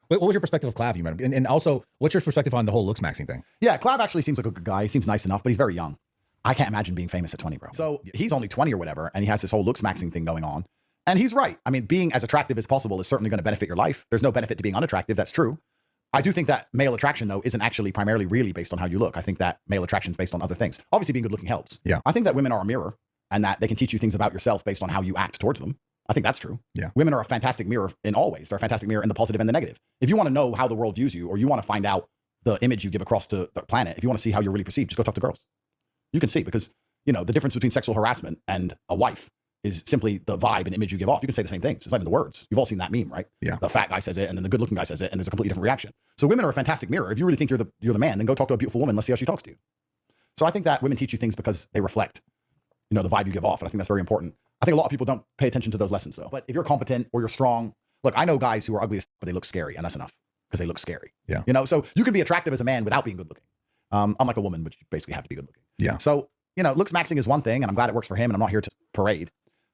What was your perspective of Clav? You met him, and also, what's your perspective on the whole Looksmaxing thing? Yeah, Clav actually seems like a good guy. He seems nice enough, but he's very young. I can't imagine being famous at 20, bro. So he's only 20 or whatever, and he has this whole Looksmaxing thing going on. And he's right. I mean, being as attractive as possible is certainly going to benefit your life. There's no benefit to being unattractive. That's true. I do think that male attraction, though, isn't actually primarily really based on how you look. I think that male attraction is based on other things. Obviously, being good looking helps. Yeah. I think that women are a mirror and that they can teach you things about yourself based on how you act towards them. I think that's true. Yeah. Women are a fantastic mirror in all ways. They're a fantastic mirror in the positive and the negative. If you want to know how the world views you, or you want to find out the image you give across to the planet, if you want to see how you're really perceived, just go talk to girls. You can see, because, you know, the difference between sexual harassment and a wife is simply the vibe and image you give off. You can say the same things. It's not even the words. You've all seen that meme, right? Yeah. The fat guy says it, and then the good looking guy says it, and there's a completely different reaction. So women are a fantastic mirror. If you really think you're the man, then go talk to a beautiful woman. Let's see how she talks to you. So I think that women teach you things because they reflect, you know, the vibe you give off. And I think that's very important. I think a lot of people don't pay attention to those lessons, though. But if you're competent or you're strong, look, I know guys who are ugly, but they look scary, and that's enough, because they look scary. Yeah. You know, so you can be attractive as a man without being good looking. Unlike a woman, which you basically have to be good looking. Yeah. So, you know, Looksmaxing is one thing, and I'm glad it works for him, and I'm not here to parade.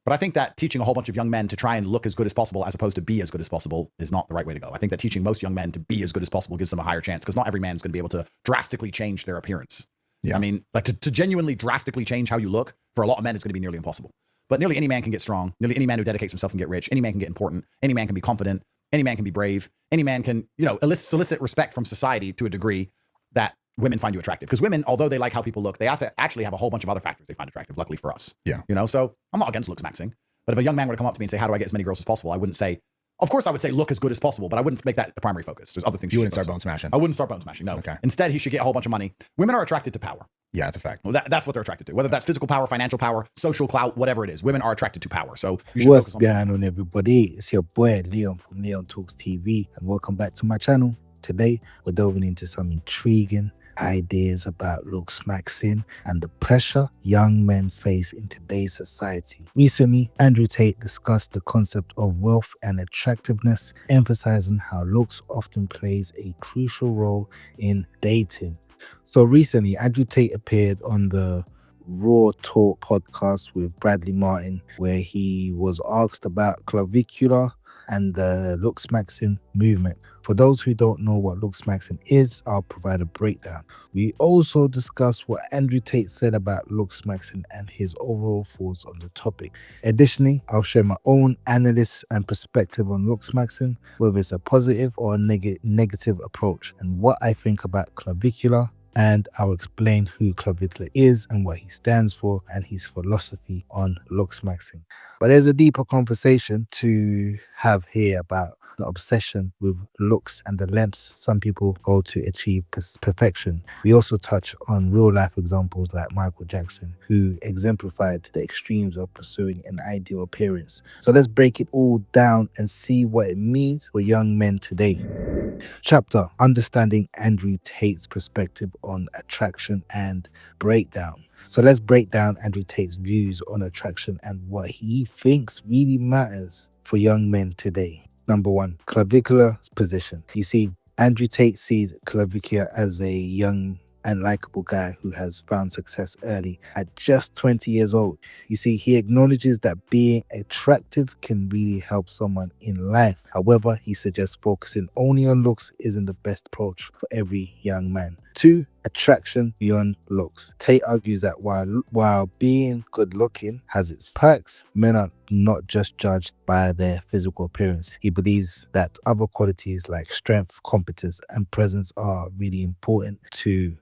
But I think that teaching a whole bunch of young men to try and look as good as possible as opposed to be as good as possible is not the right way to go. I think that teaching most young men to be as good as possible gives them a higher chance, because not every man is going to be able to drastically change their appearance. Yeah. I mean, like to genuinely drastically change how you look, for a lot of men, it's going to be nearly impossible. But nearly any man can get strong. Nearly any man who dedicates himself can get rich. Any man can get important. Any man can be confident. Any man can be brave. Any man can, you know, solicit respect from society to a degree that women find you attractive. Because women, although they like how people look, they actually have a whole bunch of other factors they find attractive, luckily for us. Yeah. You know, so I'm not against Looksmaxing. But if a young man were to come up to me and say, how do I get as many girls as possible? I wouldn't say, of course I would say look as good as possible, but I wouldn't make that the primary focus. There's other things. You wouldn't start bone smashing. I wouldn't start bone smashing, no. Okay. Instead, he should get a whole bunch of money. Women are attracted to power. Yeah, that's a fact. Well, that's what they're attracted to. Whether that's physical power, financial power, social clout, whatever it is. Women are attracted to power. So you should What's focus on going on, everybody? It's your boy Leon from Leon Talks TV, and welcome back to my channel. Today, we're delving into some intriguing ideas about Looksmaxing and the pressure young men face in today's society. Recently, Andrew Tate discussed the concept of wealth and attractiveness, emphasizing how looks often plays a crucial role in dating. So recently, Andrew Tate appeared on the RawTalk podcast with Bradley Martyn, where he was asked about clavicular and the Looksmaxing movement. For those who don't know what Looksmaxing is, I'll provide a breakdown. We also discuss what Andrew Tate said about Looksmaxing and his overall thoughts on the topic. Additionally, I'll share my own analysis and perspective on Looksmaxing, whether it's a positive or a negative approach, and what I think about clavicular, and I'll explain who clavicular is and what he stands for and his philosophy on Looksmaxing. But there's a deeper conversation to have here about the obsession with looks and the lengths some people go to achieve perfection. We also touch on real life examples like Michael Jackson, who exemplified the extremes of pursuing an ideal appearance. So let's break it all down and see what it means for young men today. Chapter: Understanding Andrew Tate's perspective on attraction and breakdown. So let's break down Andrew Tate's views on attraction and what he thinks really matters for young men today. Number one, clavicular position. You see, Andrew Tate sees clavicular as a young and likable guy who has found success early at just 20 years old. You see, he acknowledges that being attractive can really help someone in life. However, he suggests focusing only on looks isn't the best approach for every young man. 2. Attraction beyond looks. Tate argues that while being good looking has its perks, men are not just judged by their physical appearance. He believes that other qualities like strength, competence, and presence are really important too.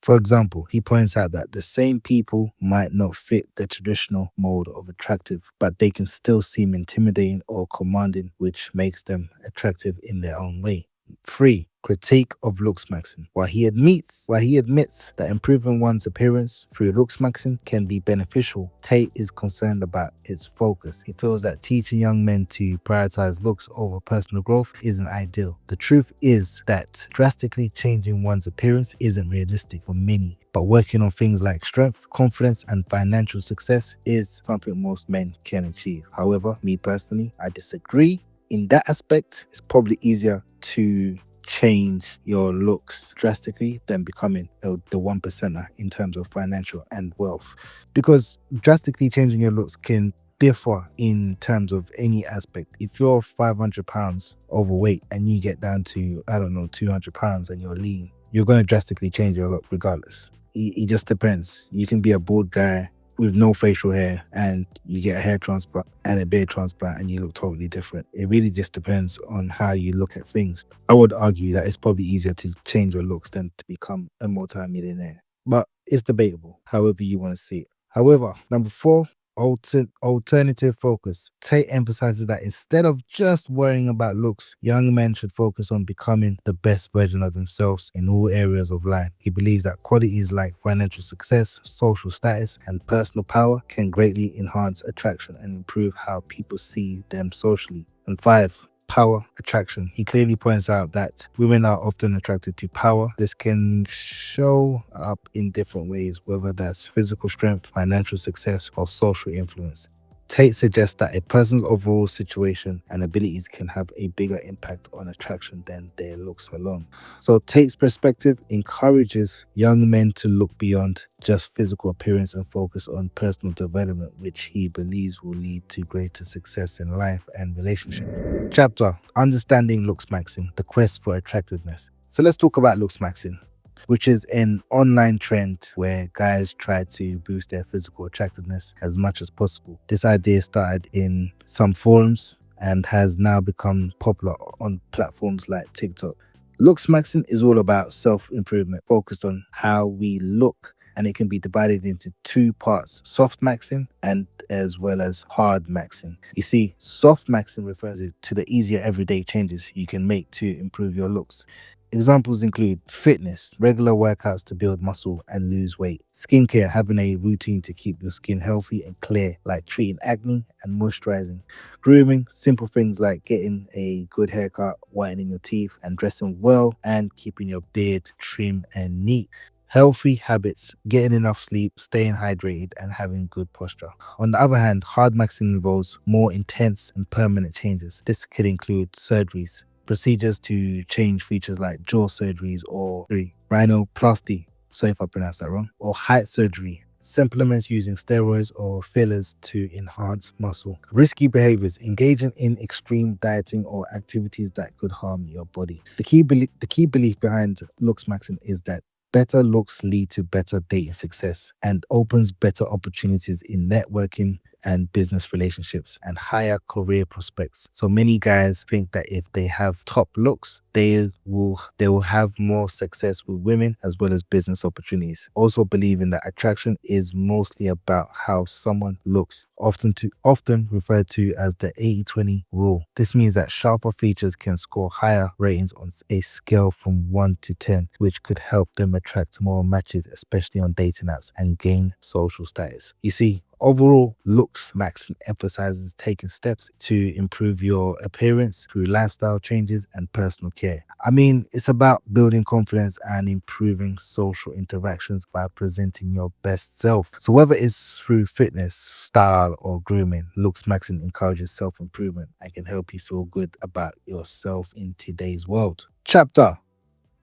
For example, he points out that the same people might not fit the traditional mold of attractive, but they can still seem intimidating or commanding, which makes them attractive in their own way. 3. Critique of Looksmaxing. While he admits that improving one's appearance through Looksmaxing can be beneficial, Tate is concerned about its focus. He feels that teaching young men to prioritize looks over personal growth isn't ideal. The truth is that drastically changing one's appearance isn't realistic for many, but working on things like strength, confidence, and financial success is something most men can achieve. However, me personally, I disagree. In that aspect, it's probably easier to change your looks drastically than becoming the 1%er in terms of financial and wealth, because drastically changing your looks can differ in terms of any aspect. If you're 500 pounds overweight and you get down to, I don't know, 200 pounds and you're lean, you're going to drastically change your look regardless. It just depends. You can be a bald guy with no facial hair and you get a hair transplant and a beard transplant and you look totally different. It really just depends on how you look at things. I would argue that it's probably easier to change your looks than to become a multi-millionaire. But it's debatable, however you want to see it. However, number 4, alternative focus. Tate emphasizes that instead of just worrying about looks, young men should focus on becoming the best version of themselves in all areas of life. He believes that qualities like financial success, social status, and personal power can greatly enhance attraction and improve how people see them socially. And 5, power attraction. He clearly points out that women are often attracted to power. This can show up in different ways, whether that's physical strength, financial success, or social influence. Tate suggests that a person's overall situation and abilities can have a bigger impact on attraction than their looks alone. So Tate's perspective encourages young men to look beyond just physical appearance and focus on personal development, which he believes will lead to greater success in life and relationship. Chapter: Understanding Looksmaxing, the quest for attractiveness. So let's talk about Looksmaxing, which is an online trend where guys try to boost their physical attractiveness as much as possible. This idea started in some forums and has now become popular on platforms like TikTok. Looksmaxing is all about self-improvement, focused on how we look, and it can be divided into 2 parts: soft maxing and as well as hard maxing. You see, soft maxing refers to the easier everyday changes you can make to improve your looks. Examples include fitness, regular workouts to build muscle and lose weight; skincare, having a routine to keep your skin healthy and clear, like treating acne and moisturizing; grooming, simple things like getting a good haircut, whitening your teeth, and dressing well, and keeping your beard trim and neat; healthy habits, getting enough sleep, staying hydrated, and having good posture. On the other hand, hard maxing involves more intense and permanent changes. This could include surgeries, procedures to change features like jaw surgeries or rhinoplasty, sorry if I pronounced that wrong, or height surgery; supplements using steroids or fillers to enhance muscle; risky behaviors, engaging in extreme dieting or activities that could harm your body. The key belief behind Looksmaxing is that better looks lead to better dating success and opens better opportunities in networking and business relationships and higher career prospects. So many guys think that if they have top looks, they will have more success with women as well as business opportunities. Also believing that attraction is mostly about how someone looks, often referred to as the 80-20 rule. This means that sharper features can score higher ratings on a scale from 1 to 10, which could help them attract more matches, especially on dating apps, and gain social status. You see, overall, Looksmaxing emphasizes taking steps to improve your appearance through lifestyle changes and personal care. I mean, it's about building confidence and improving social interactions by presenting your best self. So whether it's through fitness, style, or grooming, Looksmaxing encourages self-improvement and can help you feel good about yourself in today's world. Chapter: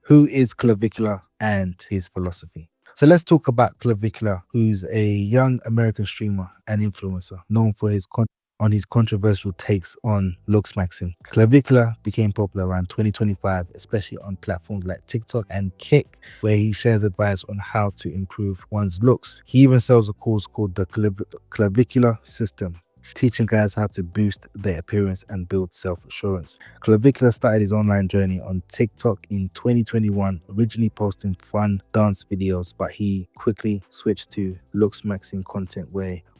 Who is Clavicular and his philosophy. So let's talk about Clavicular, who's a young American streamer and influencer known for his controversial takes on Looksmaxing. Clavicular became popular around 2025, especially on platforms like TikTok and Kick, where he shares advice on how to improve one's looks. He even sells a course called the Clavicular System, teaching guys how to boost their appearance and build self-assurance. Clavicular started his online journey on TikTok in 2021, originally posting fun dance videos, but he quickly switched to Looksmaxing content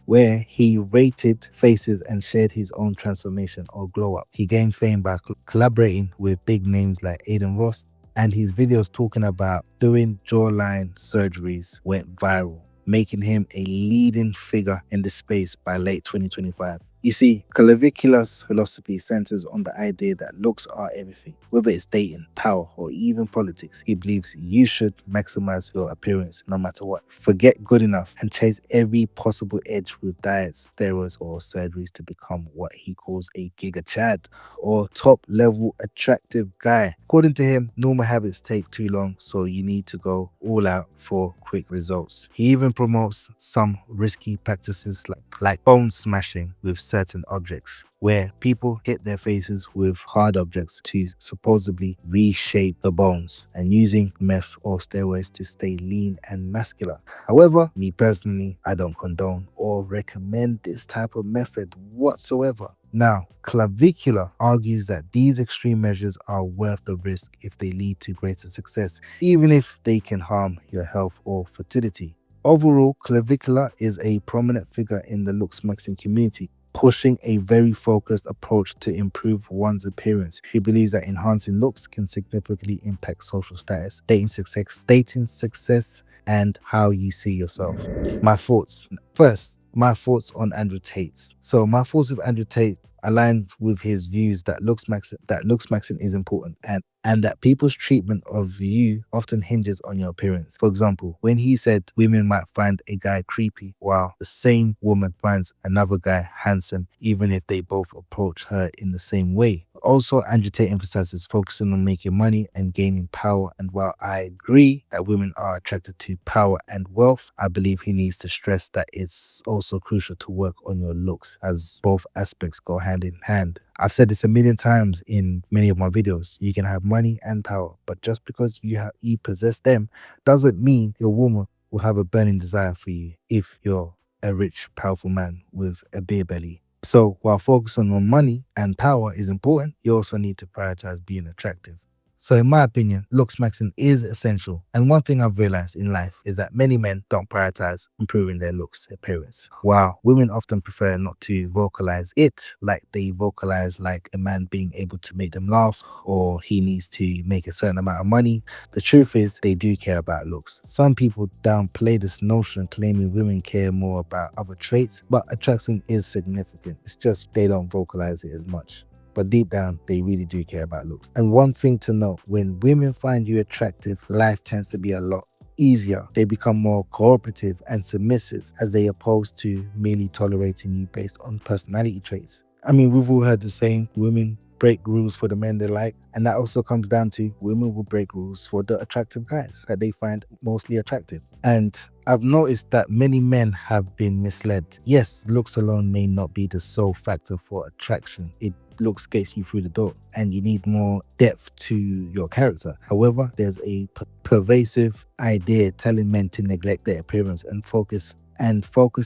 where he rated faces and shared his own transformation or glow up. He gained fame by collaborating with big names like Aiden Ross, and his videos talking about doing jawline surgeries went viral, making him a leading figure in the space by late 2025. You see, Clavicula's philosophy centers on the idea that looks are everything. Whether it's dating, power, or even politics, he believes you should maximize your appearance no matter what. Forget good enough and chase every possible edge with diets, steroids, or surgeries to become what he calls a giga chad, or top level attractive guy. According to him, normal habits take too long, so you need to go all out for quick results. He even promotes some risky practices like bone smashing with certain objects, where people hit their faces with hard objects to supposedly reshape the bones, and using meth or steroids to stay lean and muscular. However, me personally, I don't condone or recommend this type of method whatsoever. Now, Clavicular argues that these extreme measures are worth the risk if they lead to greater success, even if they can harm your health or fertility. Overall, Clavicular is a prominent figure in the Looksmaxing community, pushing a very focused approach to improve one's appearance. He believes that enhancing looks can significantly impact social status, dating success, and how you see yourself. My thoughts. First, my thoughts on Andrew Tate. So my thoughts with Andrew Tate align with his views that looksmaxing is important, and that people's treatment of you often hinges on your appearance. For example, when he said women might find a guy creepy while the same woman finds another guy handsome, even if they both approach her in the same way. Also, Andrew Tate emphasizes focusing on making money and gaining power, and while I agree that women are attracted to power and wealth, I believe he needs to stress that it's also crucial to work on your looks, as both aspects go hand in hand. I've said this a million times in many of my videos. You can have money and power, but just because you possess them doesn't mean your woman will have a burning desire for you if you're a rich, powerful man with a beer belly. So while focusing on money and power is important, you also need to prioritize being attractive. So in my opinion, looksmaxing is essential. And one thing I've realized in life is that many men don't prioritize improving their looks appearance, while women often prefer not to vocalize it, like they vocalize like a man being able to make them laugh or he needs to make a certain amount of money. The truth is they do care about looks. Some people downplay this notion, claiming women care more about other traits, but attraction is significant. It's just they don't vocalize it as much. But deep down, they really do care about looks. And one thing to note, when women find you attractive, life tends to be a lot easier. They become more cooperative and submissive, as they opposed to merely tolerating you based on personality traits. I mean, we've all heard the saying, women break rules for the men they like. And that also comes down to women will break rules for the attractive guys that they find mostly attractive. And I've noticed that many men have been misled. Yes, looks alone may not be the sole factor for attraction. Looks gets you through the door and you need more depth to your character. However, there's a pervasive idea telling men to neglect their appearance and focus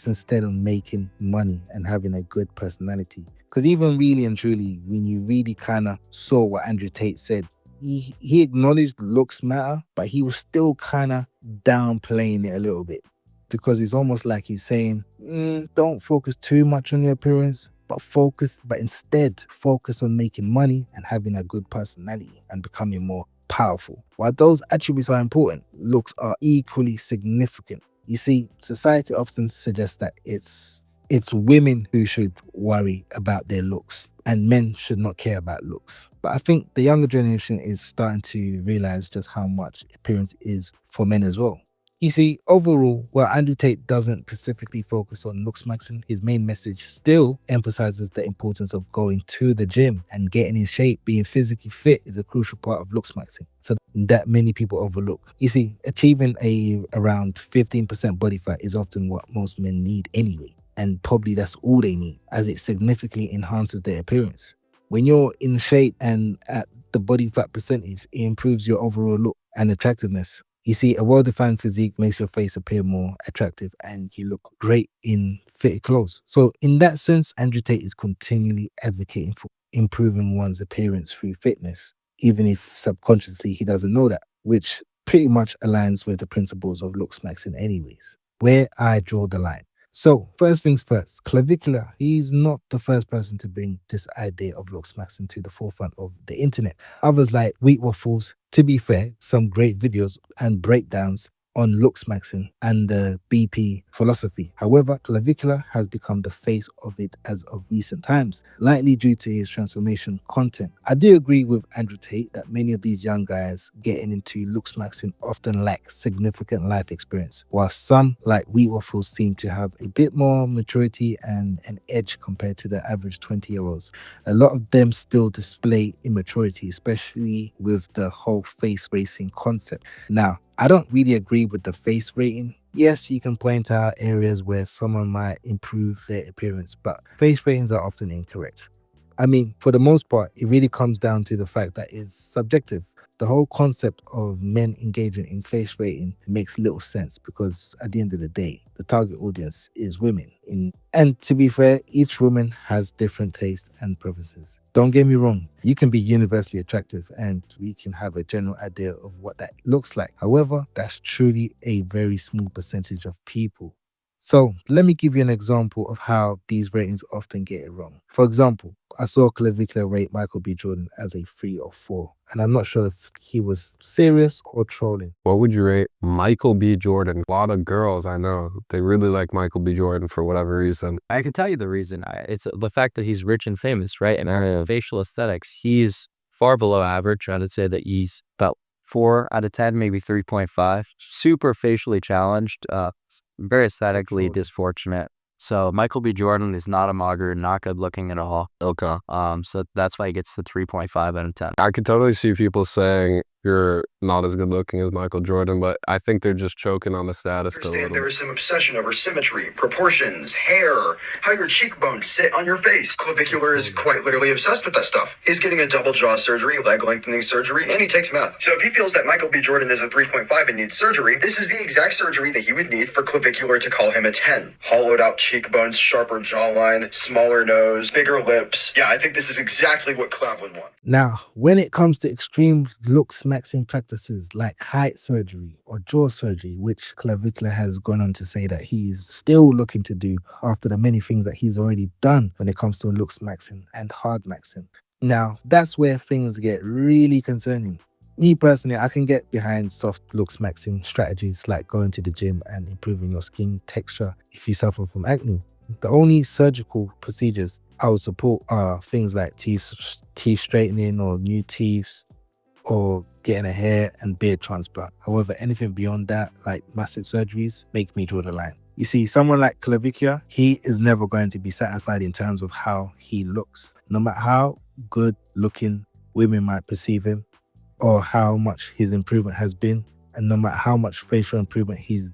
instead on making money and having a good personality. Because even really and truly, when you really kind of saw what Andrew Tate said, he acknowledged looks matter, but he was still kind of downplaying it a little bit, because it's almost like he's saying, don't focus too much on your appearance, but instead focus on making money and having a good personality and becoming more powerful. While those attributes are important, looks are equally significant. You see, society often suggests that it's women who should worry about their looks and men should not care about looks. But I think the younger generation is starting to realize just how much appearance is for men as well. You see, overall, while Andrew Tate doesn't specifically focus on looksmaxing, his main message still emphasizes the importance of going to the gym and getting in shape. Being physically fit is a crucial part of looksmaxing, so that many people overlook. You see, achieving around 15% body fat is often what most men need anyway, and probably that's all they need, as it significantly enhances their appearance. When you're in shape and at the body fat percentage, it improves your overall look and attractiveness. You see, a well-defined physique makes your face appear more attractive and you look great in fitted clothes. So in that sense, Andrew Tate is continually advocating for improving one's appearance through fitness, even if subconsciously he doesn't know that, which pretty much aligns with the principles of looksmaxing anyways. Where I draw the line. So, first things first, Clavicular, he's not the first person to bring this idea of looksmaxing to the forefront of the internet. Others like Waffles, to be fair, some great videos and breakdowns on Looksmaxing and the BP philosophy. However, clavicular has become the face of it as of recent times, likely due to his transformation content. I do agree with Andrew Tate that many of these young guys getting into Looksmaxing often lack significant life experience, while some, like waffles, seem to have a bit more maturity and an edge compared to the average 20-year-olds. A lot of them still display immaturity, especially with the whole face racing concept. Now, I don't really agree with the face rating. Yes, you can point out areas where someone might improve their appearance, but face ratings are often incorrect. I mean, for the most part, it really comes down to the fact that it's subjective. The whole concept of men engaging in face rating makes little sense because at the end of the day, the target audience is women. And to be fair, each woman has different tastes and preferences. Don't get me wrong, you can be universally attractive and we can have a general idea of what that looks like. However, that's truly a very small percentage of people. So let me give you an example of how these ratings often get it wrong. For example, I saw Clavicular rate Michael B. Jordan as a 3 or 4, and I'm not sure if he was serious or trolling. What would you rate Michael B. Jordan? A lot of girls I know, they really like Michael B. Jordan for whatever reason. I can tell you the reason. It's the fact that he's rich and famous, right? And facial aesthetics, he's far below average. I'd say that he's about 4 out of 10, maybe 3.5. Super facially challenged, very aesthetically disfortunate. So Michael B. Jordan is not a mugger, not good looking at all. Okay. So that's why he gets the 3.5 out of 10. I could totally see people saying you're not as good looking as Michael Jordan, but I think they're just choking on the status quo. There is some obsession over symmetry, proportions, hair, how your cheekbones sit on your face. Clavicular is quite literally obsessed with that stuff. He's getting a double jaw surgery, leg lengthening surgery, and he takes meth. So if he feels that Michael B. Jordan is a 3.5 and needs surgery, this is the exact surgery that he would need for Clavicular to call him a 10. Hollowed out cheekbones, sharper jawline, smaller nose, bigger lips. Yeah, I think this is exactly what Clav would want. Now, when it comes to extreme Looksmaxing practices like height surgery or jaw surgery, which Clavicular has gone on to say that he's still looking to do after the many things that he's already done when it comes to Looksmaxing and hardmaxing. Now, that's where things get really concerning. Me personally, I can get behind soft Looksmaxing strategies like going to the gym and improving your skin texture if you suffer from acne. The only surgical procedures I would support are things like teeth straightening or new teeth or getting a hair and beard transplant. However, anything beyond that, like massive surgeries, make me draw the line. You see, someone like Clavicular, he is never going to be satisfied in terms of how he looks. No matter how good looking women might perceive him or how much his improvement has been, and no matter how much facial improvement he's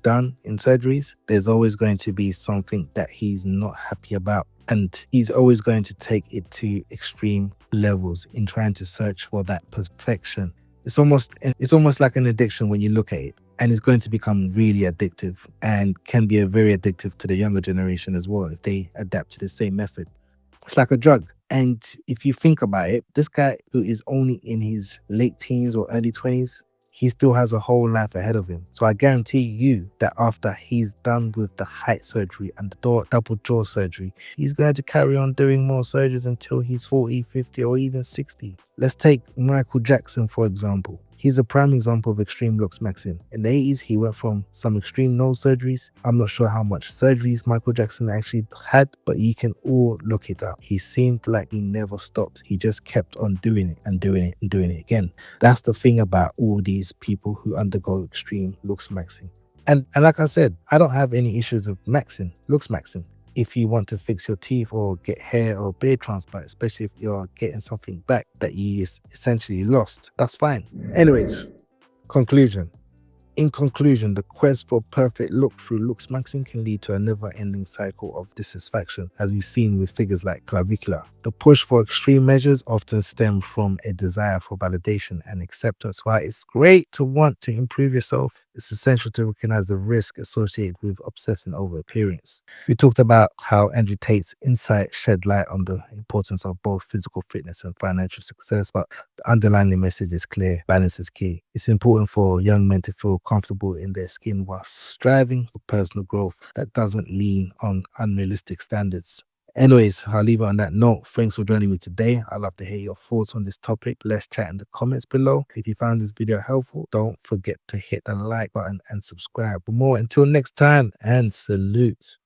done in surgeries, there's always going to be something that he's not happy about. And he's always going to take it to extreme levels in trying to search for that perfection. It's almost like an addiction when you look at it. And it's going to become really addictive and can be very addictive to the younger generation as well if they adapt to the same method. It's like a drug. And if you think about it, this guy who is only in his late teens or early 20s, he still has a whole life ahead of him. So I guarantee you that after he's done with the height surgery and the double jaw surgery, he's going to carry on doing more surgeries until he's 40, 50, or even 60. Let's take Michael Jackson, for example. He's a prime example of extreme Looksmaxing. In the 80s, he went from some extreme nose surgeries. I'm not sure how much surgeries Michael Jackson actually had, but you can all look it up. He seemed like he never stopped. He just kept on doing it and doing it and doing it again. That's the thing about all these people who undergo extreme Looksmaxing. And like I said, I don't have any issues with Looksmaxing. If you want to fix your teeth or get hair or beard transplant, especially if you're getting something back that you essentially lost, that's fine. Anyways, conclusion. In conclusion, the quest for perfect look through Looksmaxing can lead to a never-ending cycle of dissatisfaction, as we've seen with figures like Clavicular. The push for extreme measures often stems from a desire for validation and acceptance. While it's great to want to improve yourself, it's essential to recognize the risk associated with obsessing over appearance. We talked about how Andrew Tate's insight shed light on the importance of both physical fitness and financial success, but the underlying message is clear: balance is key. It's important for young men to feel comfortable in their skin while striving for personal growth that doesn't lean on unrealistic standards. Anyways, I'll leave it on that note. Thanks for joining me today. I'd love to hear your thoughts on this topic. Let's chat in the comments below. If you found this video helpful, don't forget to hit the like button and subscribe for more. Until next time, and salute.